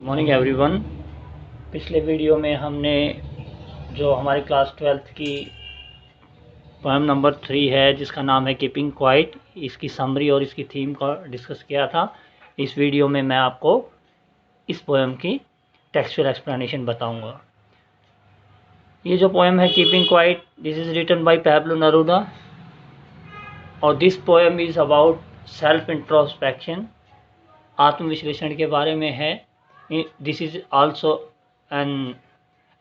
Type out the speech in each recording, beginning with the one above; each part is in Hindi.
Morning everyone. पिछले वीडियो में हमने जो हमारी क्लास 12th की पोएम नंबर 3 है जिसका नाम है कीपिंग क्वाइट, इसकी समरी और इसकी थीम का डिस्कस किया था। इस वीडियो में मैं आपको इस पोएम की टेक्सचुअल एक्सप्लेनेशन बताऊंगा। ये जो पोएम है keeping quiet, this is written by Pablo Neruda और this poem is about self introspection, आत्मविश्लेषण के बारे में है। This is also an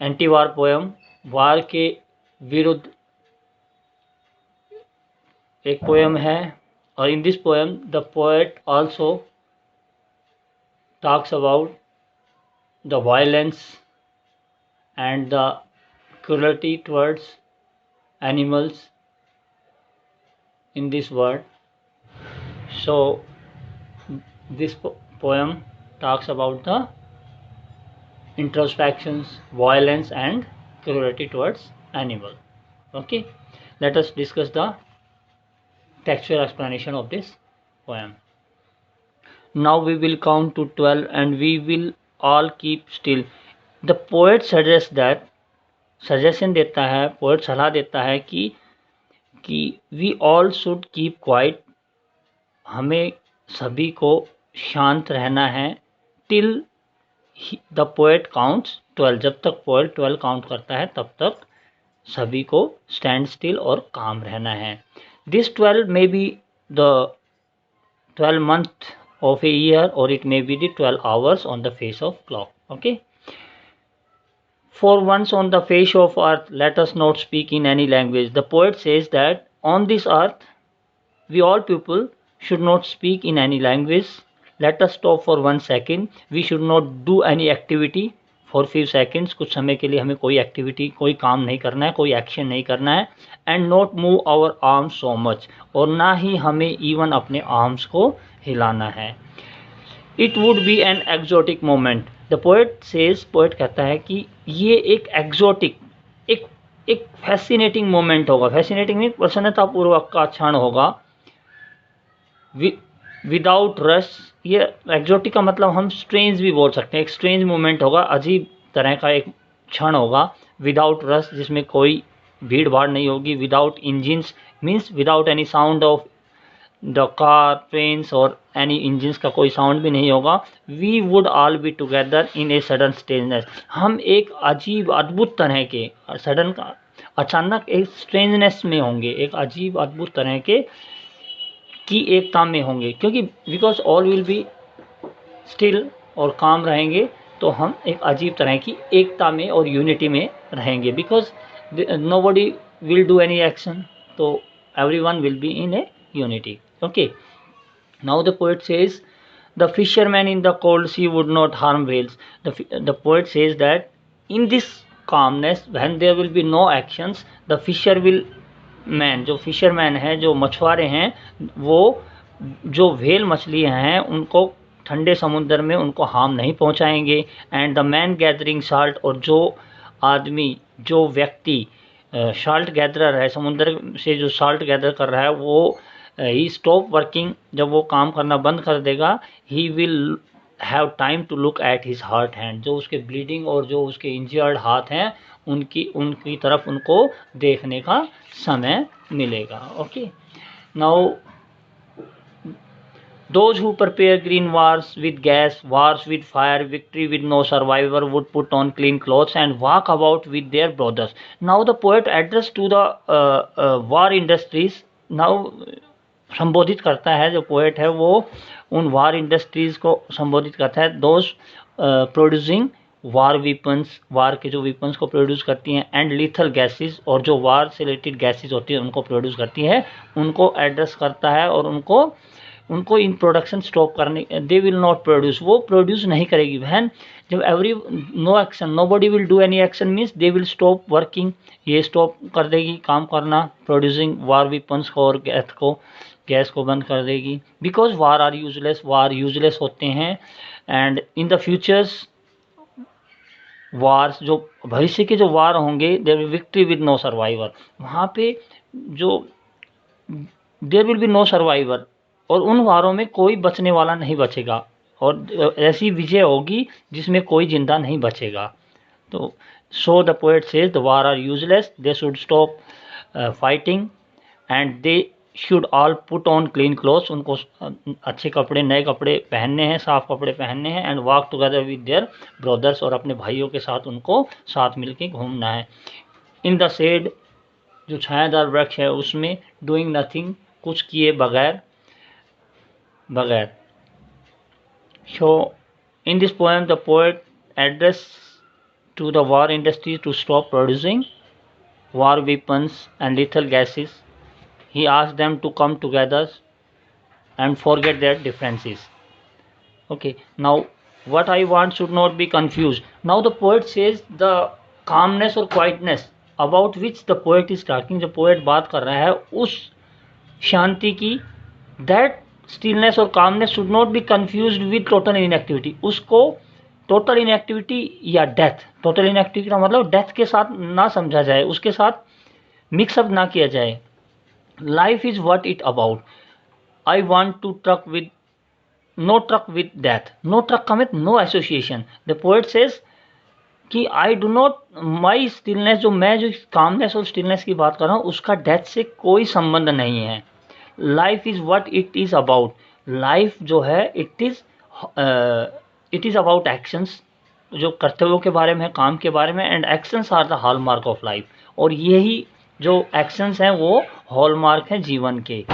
anti war poem, war के विरुद्ध एक पोएम है। और in this poem the poet also talks about the violence and the cruelty towards animals in this world. So this poem talks about the introspections, violence and cruelty towards animal. Okay, let us discuss the textual explanation of this poem. Now we will count to 12 and we will all keep still. The poet suggests that, suggestion देता है, पोएट सलाह देता है कि we all should keep quiet, हमें सभी को शांत रहना है। टिल द पोएट काउंट्स 12, जब तक पोएट 12 काउंट करता है तब तक सभी को स्टैंड स्टिल और काम रहना है। This 12 may be the 12 month of a year और it may be the 12 hours on the face of clock. Okay, For once on the face of earth, let us not speak in any language. The poet says that on this earth, we all people should not speak in any language. Let us stop for 1 second. We should not do any activity for few seconds. कुछ समय के लिए हमें कोई एक्टिविटी, कोई काम नहीं करना है, कोई एक्शन नहीं करना है. And not move our arms so much. और ना ही हमें इवन अपने आर्म्स को हिलाना है. It would be an exotic moment. The poet says, poet कहता है कि ये एक एक्जोटिक, एक फैसिनेटिंग मोमेंट होगा. फैसिनेटिंग मीन प्रसन्नतापूर्वक का क्षण होगा. विदाउट रश, ये एक्जोटिक का मतलब हम स्ट्रेंज भी बोल सकते हैं. एक स्ट्रेंज मोमेंट होगा, अजीब तरह का एक क्षण होगा. विदाउट रश, जिसमें कोई भीड़ भाड़ नहीं होगी. Without engines means without any sound of the car, trains और एनी इंजिन्स का कोई साउंड भी नहीं होगा. We would all be together in a sudden strangeness, हम एक अजीब अद्भुत तरह के, सडन का अचानक एक स्ट्रेंजनेस में होंगे, एक अजीब अद्भुत तरह के की एकता में होंगे. क्योंकि because all will be still और काम रहेंगे, तो हम एक अजीब तरह की एकता में और यूनिटी में रहेंगे. Because nobody will do any action, तो everyone will be in a unity. Okay, now the poet says the fisherman in the cold sea would not harm whales. The poet says that in this calmness, when there will be no actions, the fisherman, जो फिशरमैन है, जो मछुआरे हैं, वो जो व्हेल मछलियाँ हैं उनको ठंडे समुद्र में उनको हार्म नहीं पहुँचाएंगे. And the man gathering salt, और जो आदमी, जो व्यक्ति साल्ट गैदरर है, समुद्र से जो साल्ट गैदर कर रहा है, वो ही स्टॉप वर्किंग, जब वो काम करना बंद कर देगा. He will have time to look at his hurt hand, जो उसके ब्लीडिंग और जो उसके इंजर्ड हाथ हैं उनकी तरफ उनको देखने का समय मिलेगा. Okay, now those who prepare green wars with gas, wars with fire, victory with no survivor would put on clean clothes and walk about with their brothers. Now the poet addressed to the war industries. Now संबोधित करता है, जो पोएट है वो उन वार इंडस्ट्रीज़ को संबोधित करता है. दोज प्रोड्यूसिंग वार वीपन्स, वार के जो वीपन्स को प्रोड्यूस करती हैं, एंड लीथल गैसेस, और जो वार से रिलेटेड गैसेस होती हैं उनको प्रोड्यूस करती है, उनको एड्रेस करता है. और उनको इन प्रोडक्शन स्टॉप करने, दे विल नॉट प्रोड्यूस, वो प्रोड्यूस नहीं करेगी. वैन जब every no action, no body will do any action means they will stop working, ये स्टॉप कर देगी काम करना, प्रोड्यूसिंग वार वीपन्स को और गैस को बंद कर देगी. Because war are useless, war useless होते हैं. And in the futures wars, जो भविष्य के जो वार होंगे, there will victory with no survivor, वहाँ पे जो there will be no survivor, और उन वारों में कोई बचने वाला नहीं बचेगा. और ऐसी विजय होगी जिसमें कोई जिंदा नहीं बचेगा। तो so the poet says the war are useless, they should stop fighting and they should all put on clean clothes, उनको अच्छे कपड़े, नए कपड़े पहनने हैं, साफ कपड़े पहनने हैं, and walk together with their brothers, और अपने भाइयों के साथ उनको साथ मिलके घूमना है। इन द शेड, जो छायादार वृक्ष है उसमें, डूइंग नथिंग, कुछ किए बगैर। So in this poem the poet addressed to the war industry to stop producing war weapons and lethal gases. He asked them to come together and forget their differences. Okay, now what I want should not be confused. Now the poet says the calmness or quietness about which the poet is talking, जो poet बात कर रहा है उस शांति की, that stillness और calmness should not be confused with total inactivity. उसको टोटल इनएक्टिविटी या डेथ, टोटल इनएक्टिविटी का मतलब डेथ के साथ ना समझा जाए, उसके साथ मिक्सअप ना किया जाए। Life is what it about, I want to truck with, no truck with death, no truck का मतलब no association. The poet says कि I do not, my stillness, जो मैं जो कामनेस और स्टिलनेस की बात कर रहा हूँ उसका डेथ से कोई संबंध नहीं है। Life is what it is about, life जो है इट इज़ अबाउट एक्शंस, जो कर्तव्यों के बारे में है, काम के बारे में, and actions are the hallmark of life, और यही जो एक्शंस हैं वो हॉलमार्क हैं जीवन के।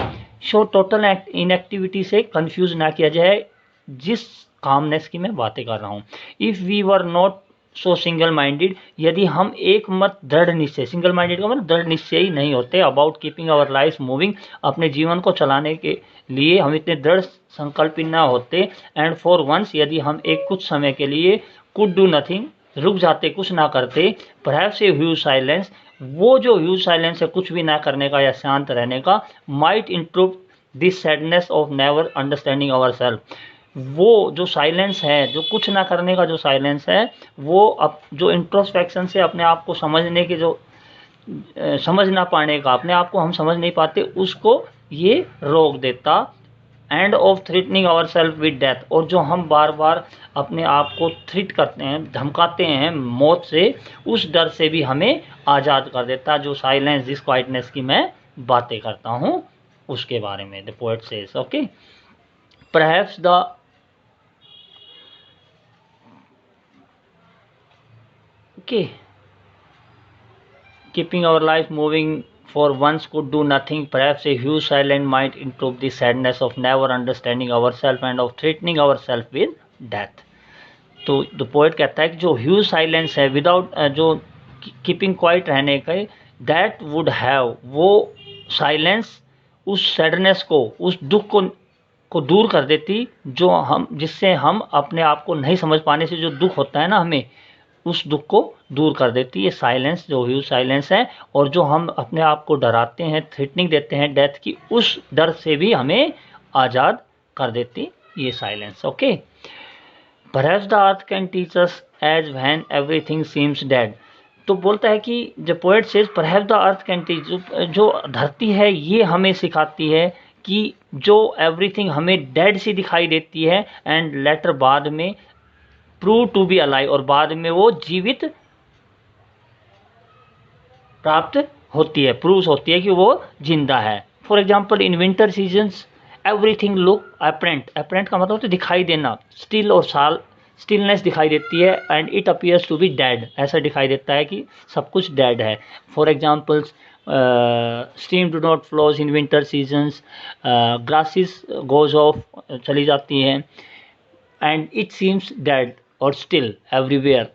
सो टोटल इनएक्टिविटी से कंफ्यूज ना किया जाए जिस कामनेस की मैं बातें कर रहा हूँ। If we were not so single minded, यदि हम एक मत दृढ़ निश्चय, सिंगल माइंडेड का मतलब दृढ़ निश्चयी नहीं होते, about keeping our life moving, अपने जीवन को चलाने के लिए हम इतने दृढ़ संकल्पी ना होते, एंड फॉर वंस, यदि हम एक कुछ समय के लिए कुड डू नथिंग, रुक जाते, कुछ ना करते, परहैप्स ए ह्यूज साइलेंस, वो जो ह्यूज साइलेंस है कुछ भी ना करने का या शांत रहने का, might improve this sadness of never understanding our self, वो जो साइलेंस है, जो कुछ ना करने का जो साइलेंस है, वो अब जो इंट्रोस्पेक्शन से अपने आप को समझने के, जो समझ ना पाने का, अपने आप को हम समझ नहीं पाते, उसको ये रोक देता। And of threatening our self with death, और जो हम बार बार अपने आप को थ्रेट करते हैं, धमकाते हैं मौत से, उस डर से भी हमें आज़ाद कर देता, जो साइलेंस, जिस क्वाइटनेस की मैं बातें करता हूँ उसके बारे में। The poet says, okay, perhaps the keeping our life moving for once could do nothing, perhaps a huge silent might improve the sadness of never understanding ourselves and of threatening ourselves with death. तो द पोएट कहता है कि जो ह्यूज साइलेंस है, विदाउट जो कीपिंग क्वाइट रहने का, दैट वुड हैव, वो साइलेंस उस सैडनेस को, उस दुख को दूर कर देती, जो हम, जिससे हम अपने आप को नहीं समझ पाने से जो दुख होता है ना हमें, उस दुख को दूर कर देती है साइलेंस, जो ह्यूज साइलेंस है। और जो हम अपने आप को डराते हैं, थ्रेटनिंग देते हैं डेथ की, उस डर से भी हमें आज़ाद कर देती ये silence, okay. Perhaps the earth can teach us as when everything seems dead, तो बोलता है कि the poet says perhaps the earth can teach, जो धरती है ये हमें सिखाती है कि जो एवरीथिंग हमें डेड सी दिखाई देती है, एंड लेटर बाद में प्रूव टू बी अलाइव, और बाद में वो जीवित प्राप्त होती है, प्रूव होती है कि वो जिंदा है। For example in winter seasons everything look apparent, apparent का मतलब होता है दिखाई देना, स्टिल और स्टिलनेस दिखाई देती है, and it appears to be dead, ऐसा दिखाई देता है कि सब कुछ डेड है। For examples stream do not flows in winter seasons, grasses goes off, चली जाती हैं, एंड इट सीम्स डेड और still everywhere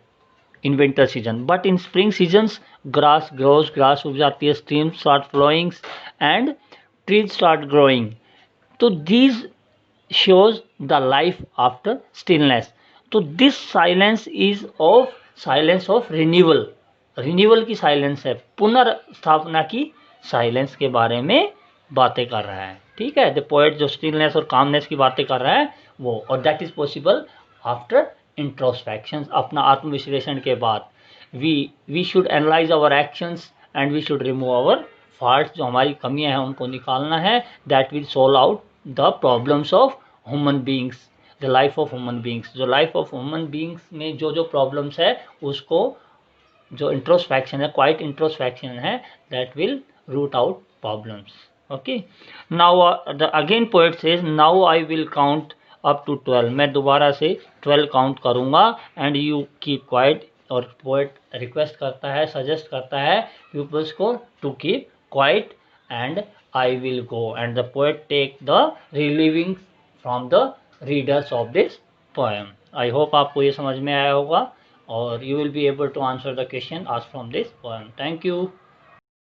in winter season, but in spring seasons grass grows, grass उग जाती है, stream start flowing and trees start growing, तो these shows the life after stillness. तो this silence is of silence of renewal, renewal की साइलेंस है, पुनर्स्थापना की साइलेंस के बारे में बातें कर रहा है, ठीक है। द पोएट जो स्टिलनेस और कामनेस की बातें कर रहा है वो, और that is possible after introspection, अपना आत्मविश्लेषण के बाद। We should analyse our actions and we should remove our faults, जो हमारी कमियां हैं उनको निकालना है, that will solve out the problems of human beings, the life of human beings. जो लाइफ ऑफ ह्यूमन बींग्स में जो जो प्रॉब्लम्स है उसको जो इंट्रोस्पेक्शन है, क्वाइट इंट्रोस्पेक्शन है, that will root out problems. Okay, now the again poet says now I will count up to 12। मैं दोबारा से 12 काउंट करूँगा एंड यू कीप क्वाइट। और पोएट रिक्वेस्ट करता है, सजेस्ट करता है पीपल्स को to keep quiet and I will go. And the poet take the relieving from the readers of this poem. I hope आपको ये समझ में आया होगा और you will be able to answer the question asked from this poem. Thank you.